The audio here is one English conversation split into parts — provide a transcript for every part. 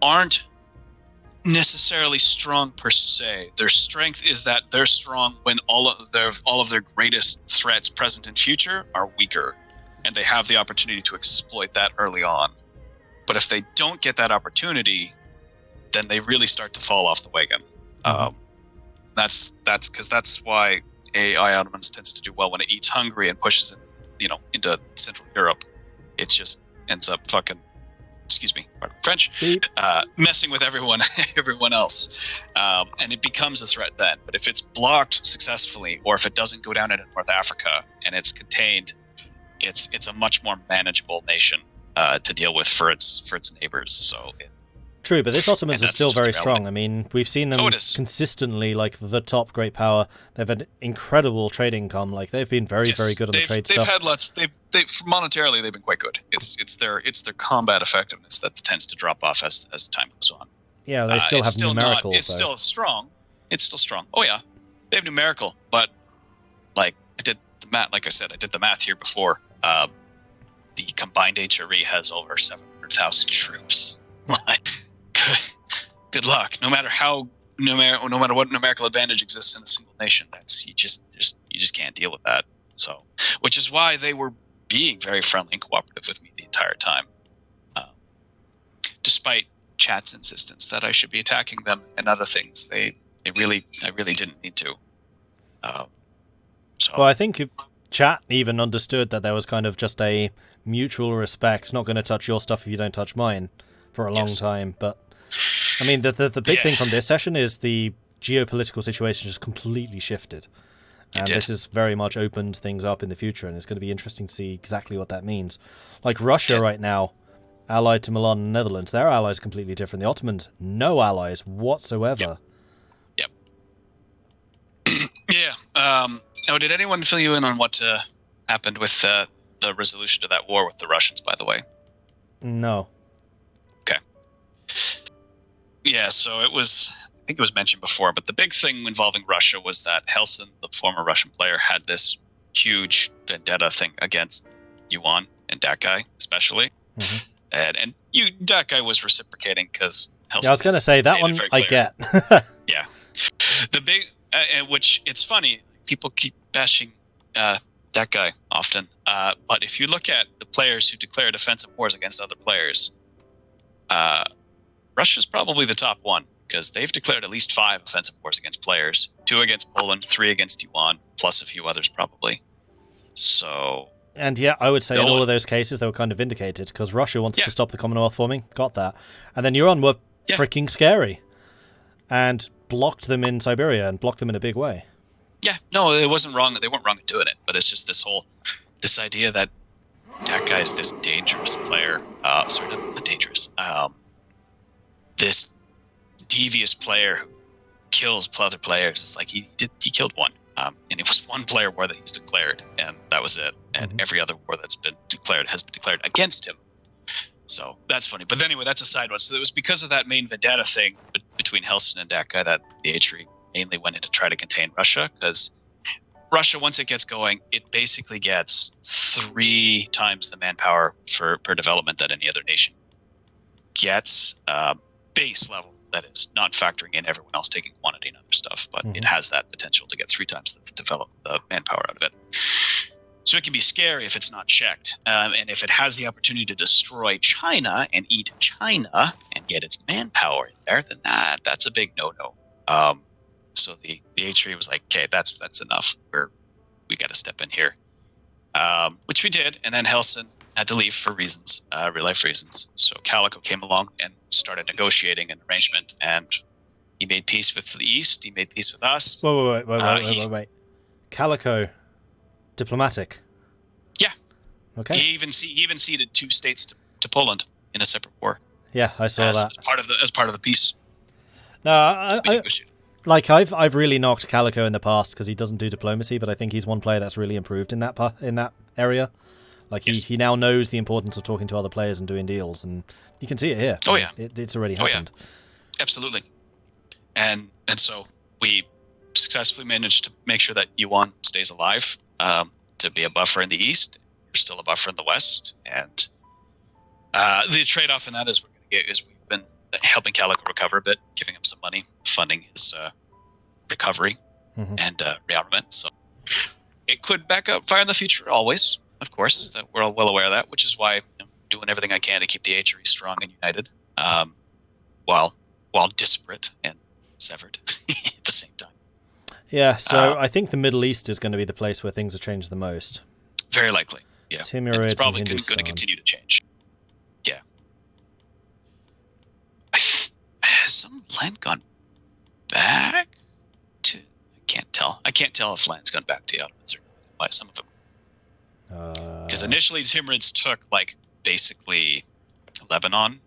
aren't necessarily strong per se. Their strength is that they're strong when all of their greatest threats, present and future, are weaker, and they have the opportunity to exploit that early on. But if they don't get that opportunity, then they really start to fall off the wagon. Mm-hmm. That's why AI Ottomans tends to do well when it eats Hungary and pushes it, into Central Europe. It just ends up fucking, excuse me, pardon French, messing with everyone else, and it becomes a threat then. But if it's blocked successfully, or if it doesn't go down into North Africa and it's contained, it's a much more manageable nation to deal with for its neighbors. So. True, but this Ottomans are still very strong. I mean, we've seen them consistently, like the top great power. They've had incredible trade income. Like they've been very good on the trade stuff. They've had lots. They monetarily they've been quite good. It's their combat effectiveness that tends to drop off as the time goes on. Yeah, they still have numerical. It's still strong. It's still strong. Oh yeah, they have numerical, but like I did the math. Like I said, I did the math here before. The combined HRE has over 700,000 troops. Good luck. No matter what numerical advantage exists in a single nation, you just can't deal with that. So, which is why they were being very friendly and cooperative with me the entire time, despite chat's insistence that I should be attacking them and other things. I really didn't need to. Well, I think chat even understood that there was kind of just a mutual respect. Not going to touch your stuff if you don't touch mine for a long time, but. I mean, the big thing from this session is the geopolitical situation just completely shifted. And this has very much opened things up in the future, and it's going to be interesting to see exactly what that means. Like Russia right now, allied to Milan and Netherlands, their allies are completely different. The Ottomans, no allies whatsoever. Yep. Did anyone fill you in on what happened with the resolution to that war with the Russians, by the way? No. Okay. Yeah, so I think it was mentioned before, but the big thing involving Russia was that Helsin, the former Russian player, had this huge vendetta thing against Yuan and that guy, especially. Mm-hmm. And that guy was reciprocating because Helsin... Yeah, I was going to say, that one I get. Yeah. The big... which, it's funny, people keep bashing that guy often, but if you look at the players who declare defensive wars against other players... Russia's probably the top one, because they've declared at least 5 offensive wars against players, 2 against Poland, 3 against Yuan, plus a few others probably. So... And yeah, I would say in all of those cases they were kind of vindicated, because Russia wants to stop the Commonwealth forming, got that. And then Yuan were freaking scary, and blocked them in Siberia, and blocked them in a big way. Yeah, no, it wasn't wrong. They weren't wrong in doing it, but it's just this idea that guy is this dangerous player. Sorry, not dangerous. This devious player who kills other players. It's like he killed one, and it was one player war that he's declared, and that was it. And every other war that's been declared has been declared against him. So that's funny. But anyway, that's a side one. So it was because of that main vendetta thing between Helsin and that guy that the HRE mainly went in to try to contain Russia, because Russia, once it gets going, it basically gets 3 times the manpower per development that any other nation gets. Base level, that is, not factoring in everyone else taking quantity and other stuff, but it has that potential to get 3 times the manpower out of it. So it can be scary if it's not checked, and if it has the opportunity to destroy China and eat China and get its manpower in there, then that's a big no-no. So the HRE was like, okay, that's enough. We got to step in here, which we did, and then Helsin had to leave for reasons, real life reasons. So Calico came along and started negotiating an arrangement, and he made peace with the East. He made peace with us. Wait. Calico, diplomatic. Yeah. Okay. He even ceded 2 states to Poland in a separate war. Yeah, I saw that as part of the peace. No, I've really knocked Calico in the past because he doesn't do diplomacy, but I think he's one player that's really improved in that area. Like he now knows the importance of talking to other players and doing deals, and you can see it here. Oh yeah, it's already happened. Yeah. Absolutely, and so we successfully managed to make sure that Yuan stays alive, to be a buffer in the east. We're still a buffer in the west, and the trade-off in that is we've been helping Calico recover a bit, giving him some money, funding his recovery and rearmament. So it could fire in the future, always, of course. That we're all well aware of that, which is why I'm doing everything I can to keep the HRE strong and united, while disparate and severed at the same time. Yeah, so I think the Middle East is going to be the place where things have changed the most. Very likely, yeah. Timurids it's probably and going to Hindustan. continue to change. Yeah. Has some land gone back to... I can't tell. I can't tell if land's gone back to the Ottomans or why some of them. Because initially Timurids took, like, basically Lebanon.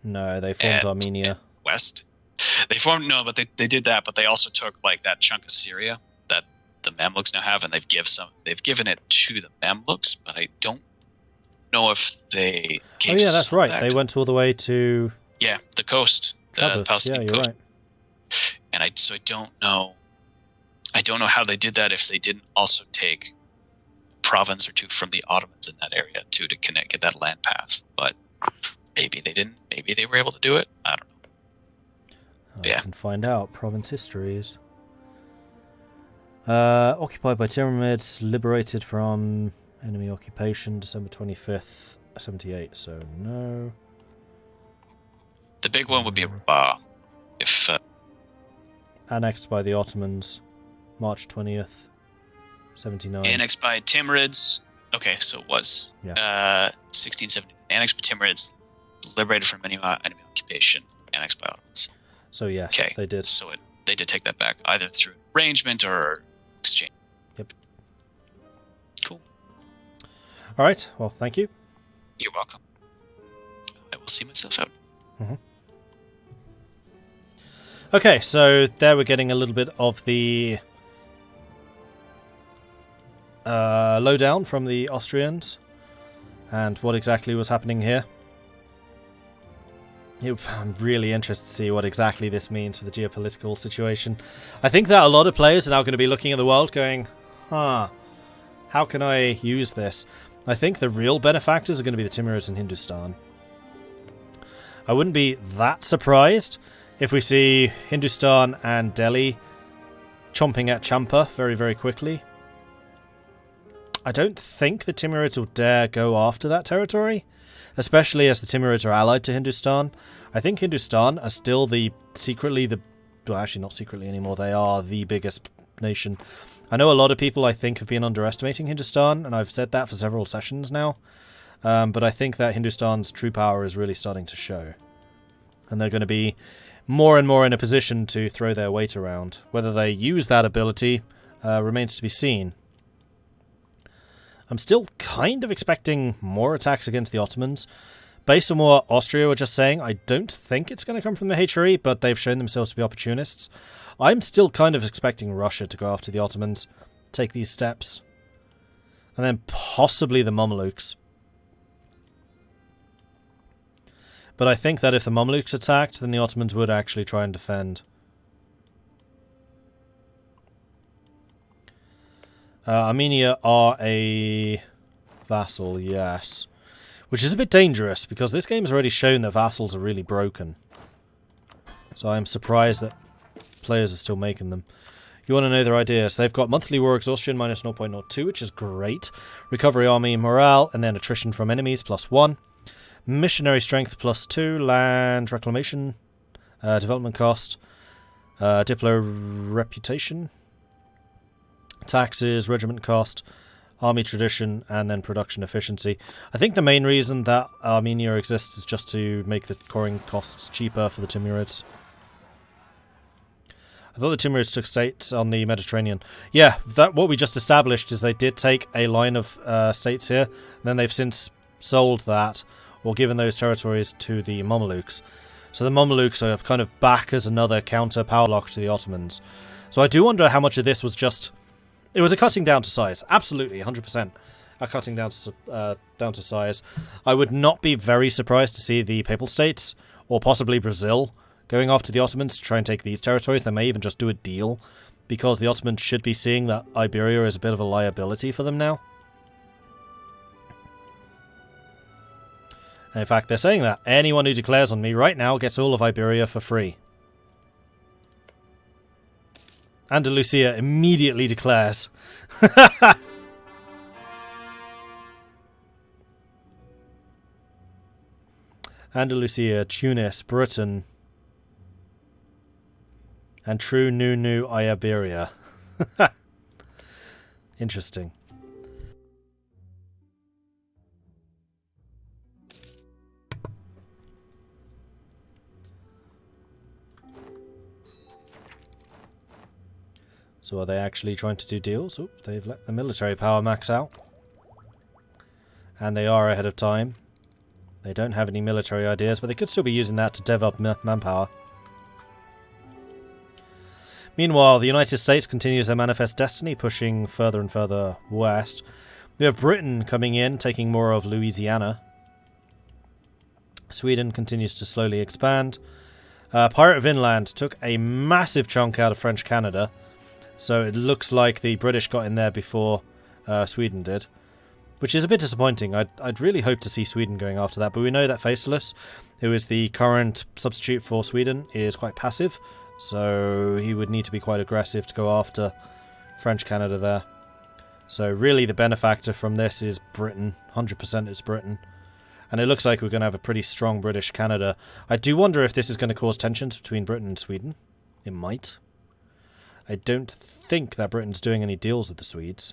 No, they formed Armenia. And West. They formed... No, but they did that, but they also took, like, that chunk of Syria that the Mamluks now have, and they've given it to the Mamluks, but I don't know if they gave that's right. They went all the way to... Yeah, the coast. The Palestinian you're coast. right. And I don't know. I don't know how they did that if they didn't also take a province or two from the Ottomans in that area too to get that land path. But maybe they didn't. Maybe they were able to do it. I don't know. I can find out. Province histories. Occupied by Timurids, liberated from enemy occupation, December 25th, 78. So no. The big one would be Rabat. If annexed by the Ottomans, March 20th, 79. Annexed by Timurids. Okay, so it was 1670. Annexed by Timurids, liberated from enemy occupation, annexed by Ottomans. So yes, they did. So they did take that back, either through arrangement or exchange. Yep. Cool. All right. Well, thank you. You're welcome. I will see myself out. Okay, so there we're getting a little bit of the lowdown from the Austrians and what exactly was happening here. I'm really interested to see what exactly this means for the geopolitical situation. I think that a lot of players are now going to be looking at the world going, how can I use this? I think the real benefactors are going to be the Timurids and Hindustan. I wouldn't be that surprised if we see Hindustan and Delhi chomping at Champa very, very quickly. I don't think the Timurids will dare go after that territory, especially as the Timurids are allied to Hindustan. I think Hindustan are still well, actually not secretly anymore, they are the biggest nation. I know a lot of people, I think, have been underestimating Hindustan, and I've said that for several sessions now. But I think that Hindustan's true power is really starting to show. And they're going to be more and more in a position to throw their weight around. Whether they use that ability remains to be seen. I'm still kind of expecting more attacks against the Ottomans. Based on what Austria were just saying, I don't think it's going to come from the HRE, but they've shown themselves to be opportunists. I'm still kind of expecting Russia to go after the Ottomans, take these steps. And then possibly the Mamelukes. But I think that if the Mamelukes attacked, then the Ottomans would actually try and defend. Armenia are a vassal, yes. Which is a bit dangerous, because this game has already shown that vassals are really broken. So I'm surprised that players are still making them. You want to know their ideas. They've got monthly war exhaustion minus 0.02, which is great. Recovery army morale, and then attrition from enemies +1. Missionary strength +2. Land reclamation. Development cost. Diplo reputation. Taxes, regiment cost, army tradition, and then production efficiency. I think the main reason that Armenia exists is just to make the coring costs cheaper for the Timurids. I thought the Timurids took states on the Mediterranean. Yeah, what we just established is they did take a line of states here, and then they've since sold that, or given those territories to the Mamelukes. So the Mamelukes are kind of back as another counter power block to the Ottomans. So I do wonder how much of this was just... It was a cutting down to size. Absolutely, 100%. A cutting down to size. I would not be very surprised to see the Papal States, or possibly Brazil, going after the Ottomans to try and take these territories. They may even just do a deal, because the Ottomans should be seeing that Iberia is a bit of a liability for them now. And in fact, they're saying that anyone who declares on me right now gets all of Iberia for free. Andalusia immediately declares. Andalusia, Tunis, Britain, and true new Iberia. Interesting. So are they actually trying to do deals? Oh, they've let the military power max out. And they are ahead of time. They don't have any military ideas, but they could still be using that to dev up manpower. Meanwhile, the United States continues their manifest destiny, pushing further and further west. We have Britain coming in, taking more of Louisiana. Sweden continues to slowly expand. Pirate of Inland took a massive chunk out of French Canada, so it looks like the British got in there before Sweden did. Which is a bit disappointing. I'd really hope to see Sweden going after that, but we know that Faceless, who is the current substitute for Sweden, is quite passive, so he would need to be quite aggressive to go after French Canada there. So really the benefactor from this is Britain. 100% it's Britain. And it looks like we're going to have a pretty strong British Canada. I do wonder if this is going to cause tensions between Britain and Sweden. It might. I don't think that Britain's doing any deals with the Swedes.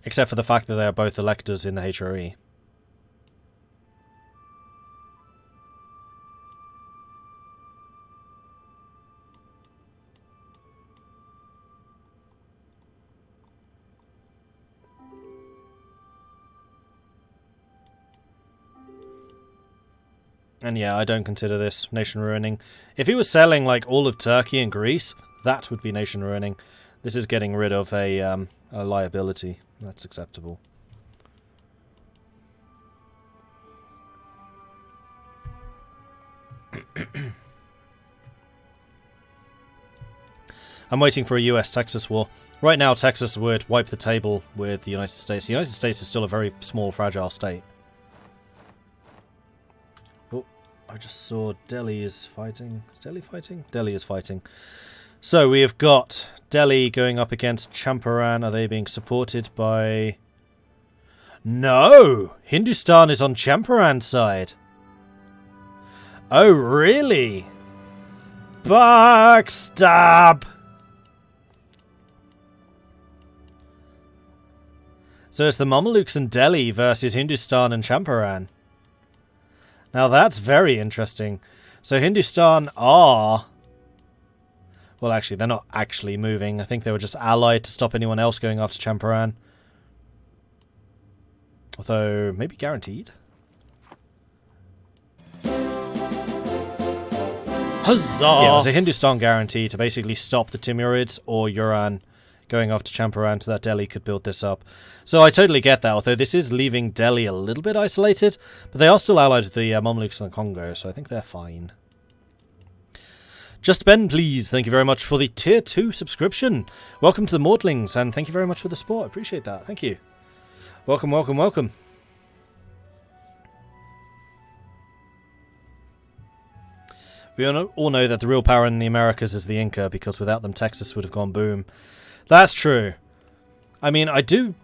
Except for the fact that they are both electors in the HRE. And yeah, I don't consider this nation ruining. If he was selling like all of Turkey and Greece, that would be nation ruining. This is getting rid of a liability. That's acceptable. I'm waiting for a US-Texas war. Right now, Texas would wipe the table with the United States. The United States is still a very small, fragile state. Oh, I just saw Delhi is fighting. Is Delhi fighting? Delhi is fighting. So we have got Delhi going up against Champaran. Are they being supported by... No! Hindustan is on Champaran's side. Oh, really? Backstab! So it's the Mamelukes and Delhi versus Hindustan and Champaran. Now that's very interesting. So Hindustan are... Well, actually, they're not actually moving. I think they were just allied to stop anyone else going after Champaran. Although, maybe guaranteed? Huzzah! Yeah, there's a Hindustan guarantee to basically stop the Timurids or Uran going after Champaran so that Delhi could build this up. So I totally get that, although this is leaving Delhi a little bit isolated, but they are still allied with the Mamluks in the Congo, so I think they're fine. Just Ben, please. Thank you very much for the Tier 2 subscription. Welcome to the Mortlings, and thank you very much for the support. I appreciate that. Thank you. Welcome, welcome, welcome. We all know that the real power in the Americas is the Inca, because without them Texas would have gone boom. That's true. I mean, I do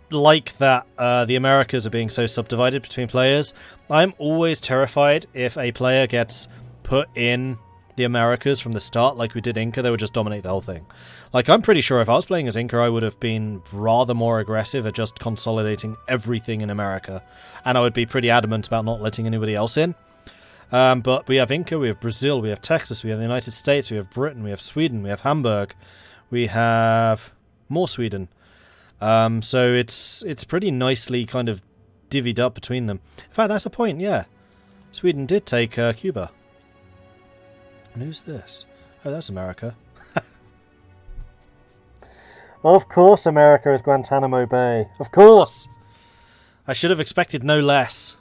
like that the Americas are being so subdivided between players. I'm always terrified if a player gets put in the Americas from the start like we did Inca, they would just dominate the whole thing. Like, I'm pretty sure if I was playing as Inca, I would have been rather more aggressive at just consolidating everything in America. And I would be pretty adamant about not letting anybody else in. But we have Inca, we have Brazil, we have Texas, we have the United States, we have Britain, we have Sweden, we have Hamburg, we have more Sweden. So it's pretty nicely kind of divvied up between them. In fact, that's a point, yeah. Sweden did take Cuba. And who's this? Oh, that's America. Of course America is Guantanamo Bay. Of course! I should have expected no less.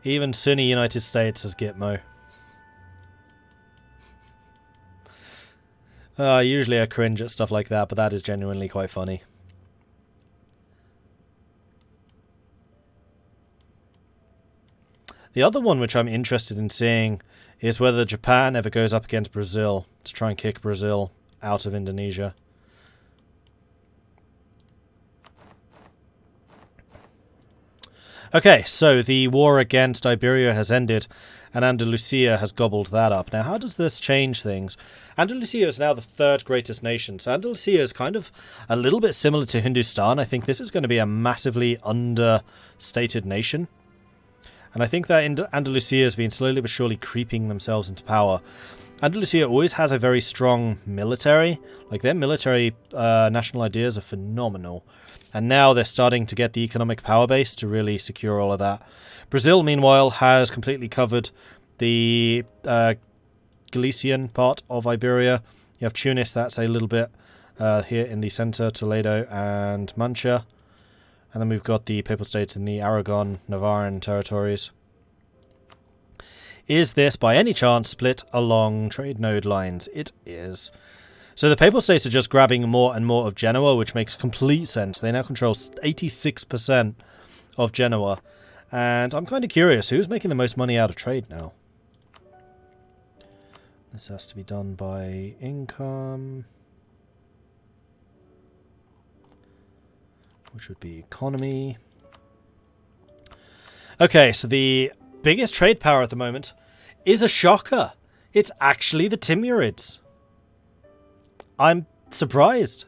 Even Sunni United States has Gitmo. Usually I cringe at stuff like that, but that is genuinely quite funny. The other one which I'm interested in seeing is whether Japan ever goes up against Brazil to try and kick Brazil out of Indonesia. Okay, so the war against Iberia has ended, and Andalusia has gobbled that up. Now, how does this change things? Andalusia is now the third greatest nation, so Andalusia is kind of a little bit similar to Hindustan. I think this is going to be a massively understated nation. And I think that Andalusia has been slowly but surely creeping themselves into power. Andalusia always has a very strong military. Like, their military national ideas are phenomenal. And now they're starting to get the economic power base to really secure all of that. Brazil, meanwhile, has completely covered the Galician part of Iberia. You have Tunis, that's a little bit here in the centre, Toledo and Mancha. And then we've got the Papal States in the Aragon, Navarran territories. Is this, by any chance, split along trade node lines? It is. So the Papal States are just grabbing more and more of Genoa, which makes complete sense. They now control 86% of Genoa. And I'm kind of curious, who's making the most money out of trade now? This has to be done by income, which would be economy. Okay, so the biggest trade power at the moment is a shocker. It's actually the Timurids. I'm surprised.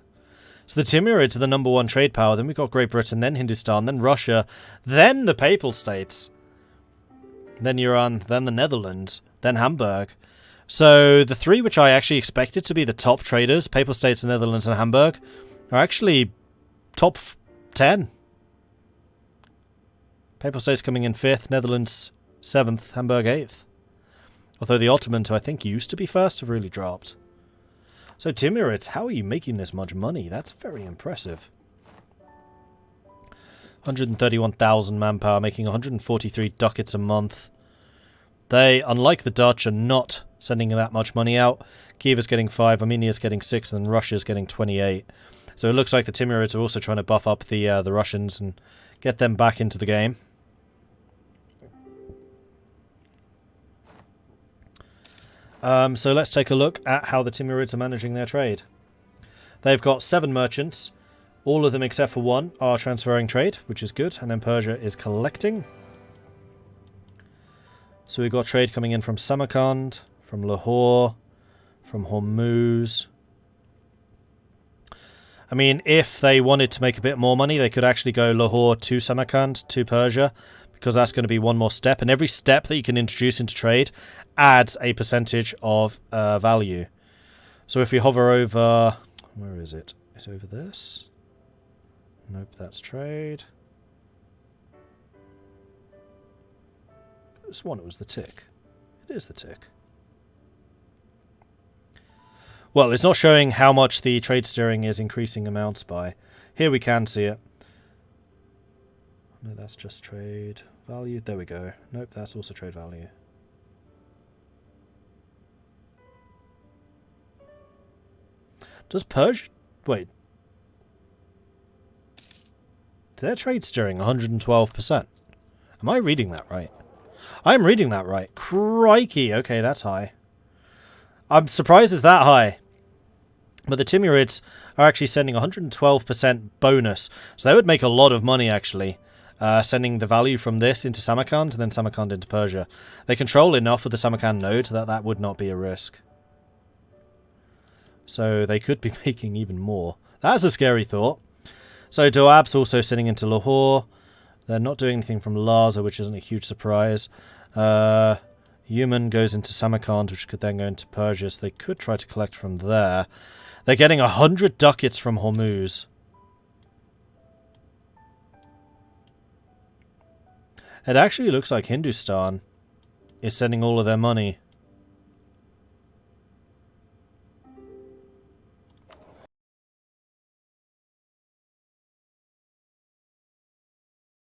So the Timurids are the number one trade power. Then we've got Great Britain, then Hindustan, then Russia, then the Papal States, then Iran, then the Netherlands, then Hamburg. So the three which I actually expected to be the top traders, Papal States, the Netherlands, and Hamburg, are actually top 10. Papal States coming in 5th, Netherlands 7th, Hamburg 8th. Although the Ottomans, who I think used to be first, have really dropped. So Timurids, how are you making this much money? That's very impressive. 131,000 manpower, making 143 ducats a month. They, unlike the Dutch, are not sending that much money out. Kiev is getting 5, Armenia is getting 6, and then Russia is getting 28. So it looks like the Timurids are also trying to buff up the Russians and get them back into the game. So let's take a look at how the Timurids are managing their trade. They've got 7 merchants. All of them except for 1 are transferring trade, which is good. And then Persia is collecting. So we've got trade coming in from Samarkand, from Lahore, from Hormuz. I mean, if they wanted to make a bit more money, they could actually go Lahore to Samarkand, to Persia, because that's going to be one more step. And every step that you can introduce into trade adds a percentage of value. So if we hover over... Where is it? It's over this. Nope, that's trade. This one, it was the tick. It is the tick. Well, it's not showing how much the trade steering is increasing amounts by. Here we can see it. No, that's just trade value. There we go. Nope, that's also trade value. Does Persia... Wait. Their trade steering 112%. Am I reading that right? I'm reading that right. Crikey. Okay, that's high. I'm surprised it's that high. But the Timurids are actually sending 112% bonus. So they would make a lot of money, actually. Sending the value from this into Samarkand and then Samarkand into Persia. They control enough of the Samarkand node that that would not be a risk. So they could be making even more. That's a scary thought. So Doab's also sending into Lahore. They're not doing anything from Lhasa, which isn't a huge surprise. Yuman goes into Samarkand, which could then go into Persia, so they could try to collect from there. They're getting 100 ducats from Hormuz. It actually looks like Hindustan is sending all of their money